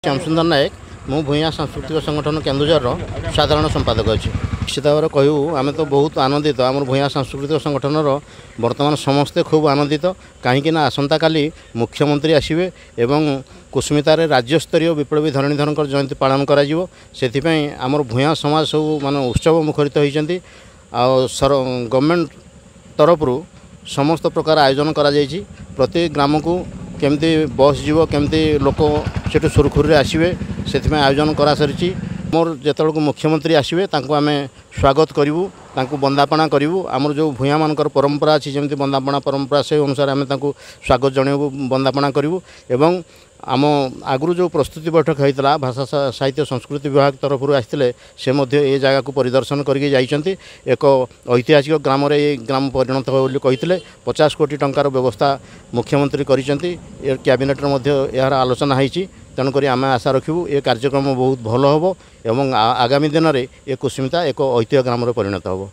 श्यामसुंदर नायक मु भूया सांस्कृतिक संगठन केन्दुझर साधारण संपादक अच्छी निश्चित भाव कहूँ आम तो बहुत आनंदित आम भूया सांस्कृतिक संगठन बर्तमान समस्ते खूब आनंदित कहीं आसंता काली मुख्यमंत्री आसवे एवं कुसुमितार राज्यस्तरीय विप्लवी धरणीधर जयंती पालन करमर भूया समाज सब मान उत्सव मुखरित होती गवर्नमेंट तरफ समस्त प्रकार आयोजन करा प्रति ग्राम को केमती बस जीव केमती लोक से सुरखुरी आसवे से आयोजन करा सारी मोर जो मुख्यमंत्री आसवे आम स्वागत करूँ बंदापना करूँ आमर जो भूया मानकर परंपरा अच्छी जमी बंदापना परंपरा से अनुसार आम स्वागत जनइबू बंदापना करूँ एवं आम आगु जो प्रस्तुति बैठक होता भाषा साहित्य संस्कृति विभाग तरफ आसते से ये जगह को परिदर्शन करके जाइछन्ति एक ऐतिहासिक ग्राम ग्राम परिणत हो कहते 50 कोटी टंकार व्यवस्था मुख्यमंत्री करिसेंति कैबिनेट यार आलोचना होती तेणुक आम आशा रखू ये कार्यक्रम बहुत भल हम एवं आगामी दिन में ये कुसुमिता एक ऐतिह्य ग्राम परिणत हो।